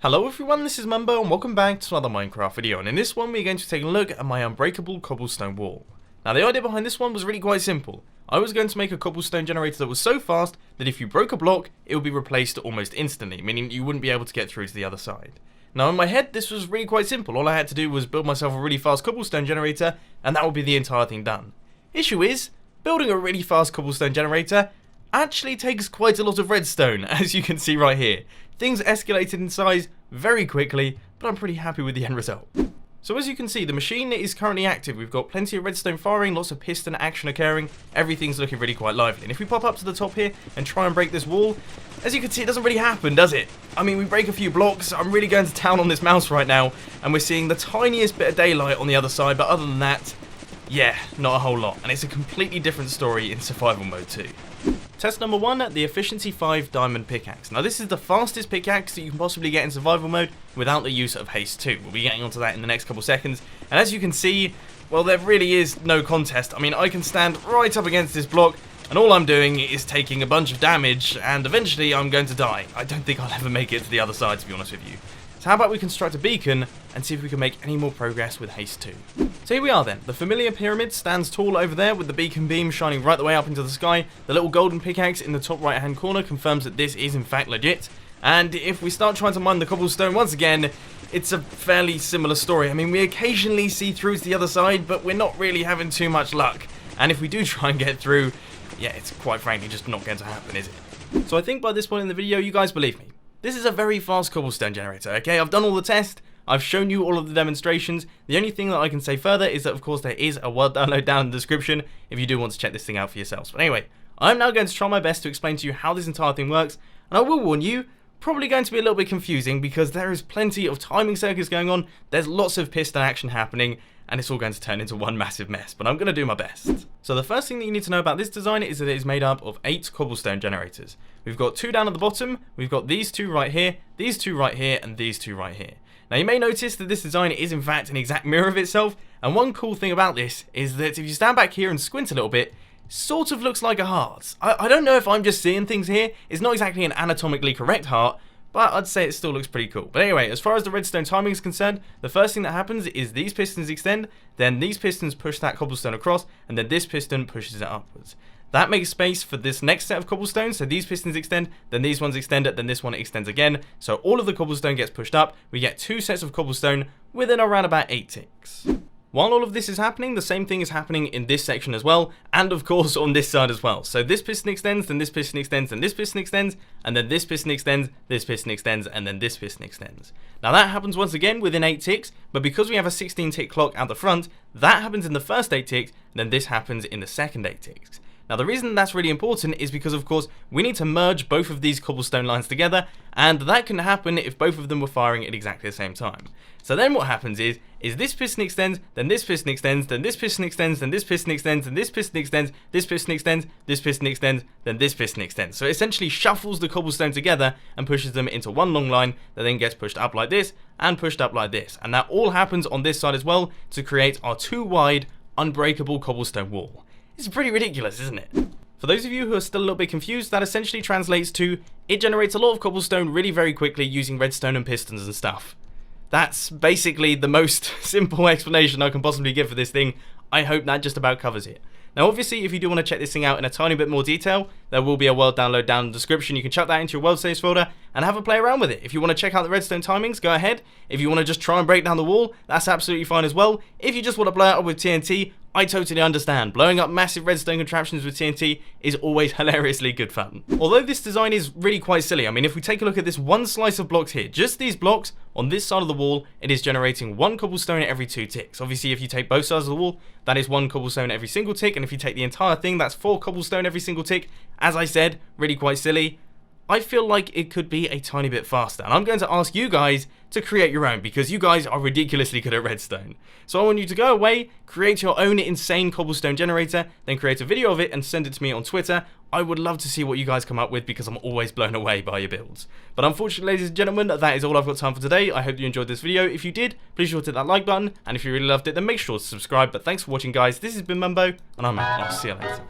Hello everyone, this is Mumbo and welcome back to another Minecraft video, and in this one we're going to take a look at my Unbreakable cobblestone wall. Now the idea behind this one was really quite simple. I was going to make a cobblestone generator that was so fast that if you broke a block, it would be replaced almost instantly, meaning you wouldn't be able to get through to the other side. Now in my head this was really quite simple. All I had to do was build myself a really fast cobblestone generator and that would be the entire thing done. Issue is, building a really fast cobblestone generator actually takes quite a lot of redstone, as you can see right here. Things escalated in size very quickly, but I'm pretty happy with the end result. So as you can see, the machine is currently active. We've got plenty of redstone firing, lots of piston action occurring, everything's looking really quite lively. And if we pop up to the top here and try and break this wall, as you can see, it doesn't really happen, does it? I mean, we break a few blocks, I'm really going to town on this mouse right now, and we're seeing the tiniest bit of daylight on the other side, but other than that, yeah, not a whole lot. And it's a completely different story in survival mode too. Test number 1, the Efficiency 5 Diamond Pickaxe. Now this is the fastest pickaxe that you can possibly get in survival mode without the use of haste 2. We'll be getting onto that in the next couple seconds. And as you can see, well, there really is no contest. I mean, I can stand right up against this block and all I'm doing is taking a bunch of damage and eventually I'm going to die. I don't think I'll ever make it to the other side, to be honest with you. So how about we construct a beacon and see if we can make any more progress with haste 2. So here we are then. The familiar pyramid stands tall over there with the beacon beam shining right the way up into the sky. The little golden pickaxe in the top right hand corner confirms that this is in fact legit. And if we start trying to mine the cobblestone once again, it's a fairly similar story. I mean, we occasionally see through to the other side, but we're not really having too much luck. And if we do try and get through, yeah, it's quite frankly just not going to happen, is it? So I think by this point in the video, you guys believe me. This is a very fast cobblestone generator, okay? I've done all the tests, I've shown you all of the demonstrations. The only thing that I can say further is that of course there is a word download down in the description if you do want to check this thing out for yourselves. But anyway, I'm now going to try my best to explain to you how this entire thing works, and I will warn you, probably going to be a little bit confusing because there is plenty of timing circuits going on, there's lots of piston action happening, and it's all going to turn into one massive mess, but I'm going to do my best. So the first thing that you need to know about this design is that it is made up of 8 cobblestone generators. We've got 2 down at the bottom, we've got these 2 right here, these 2 right here, and these 2 right here. Now you may notice that this design is in fact an exact mirror of itself, and one cool thing about this is that if you stand back here and squint a little bit, it sort of looks like a heart. I don't know if I'm just seeing things here, it's not exactly an anatomically correct heart, but I'd say it still looks pretty cool. But anyway, as far as the redstone timing is concerned, the first thing that happens is these pistons extend, then these pistons push that cobblestone across, and then this piston pushes it upwards. That makes space for this next set of cobblestones, so these pistons extend, then these ones extend, then this one extends again, so all of the cobblestone gets pushed up, we get 2 sets of cobblestone within around about 8 ticks. While all of this is happening, the same thing is happening in this section as well, and of course on this side as well. So this piston extends, then this piston extends, then this piston extends, and then this piston extends, this piston extends, and then this piston extends. Now that happens once again within 8 ticks, but because we have a 16 tick clock out the front, that happens in the first 8 ticks, then this happens in the second 8 ticks. Now the reason that's really important is because of course we need to merge both of these cobblestone lines together, and that can happen if both of them were firing at exactly the same time. So then what happens is this piston extends, then this piston extends, then this piston extends, then this piston extends, then this piston extends, this piston extends, this piston extends, then this piston extends. So it essentially shuffles the cobblestone together and pushes them into one long line that then gets pushed up like this and pushed up like this. And that all happens on this side as well to create our 2 wide unbreakable cobblestone wall. It's pretty ridiculous, isn't it? For those of you who are still a little bit confused, that essentially translates to it generates a lot of cobblestone really very quickly using redstone and pistons and stuff. That's basically the most simple explanation I can possibly give for this thing. I hope that just about covers it. Now obviously if you do want to check this thing out in a tiny bit more detail, there will be a world download down in the description. You can chuck that into your world saves folder and have a play around with it. If you want to check out the redstone timings, go ahead. If you want to just try and break down the wall, that's absolutely fine as well. If you just want to blow it up with TNT, I totally understand. Blowing up massive redstone contraptions with TNT is always hilariously good fun. Although this design is really quite silly, I mean if we take a look at this one slice of blocks here, just these blocks on this side of the wall, it is generating 1 cobblestone every 2 ticks. Obviously if you take both sides of the wall, that is 1 cobblestone every single tick, and if you take the entire thing, that's 4 cobblestone every single tick. As I said, really quite silly. I feel like it could be a tiny bit faster, and I'm going to ask you guys to create your own because you guys are ridiculously good at redstone. So I want you to go away, create your own insane cobblestone generator, then create a video of it and send it to me on Twitter. I would love to see what you guys come up with because I'm always blown away by your builds. But unfortunately, ladies and gentlemen, that is all I've got time for today. I hope you enjoyed this video. If you did, please sure to hit that like button, and if you really loved it, then make sure to subscribe. But thanks for watching, guys. This has been Mumbo, and I'm out. I'll see you later.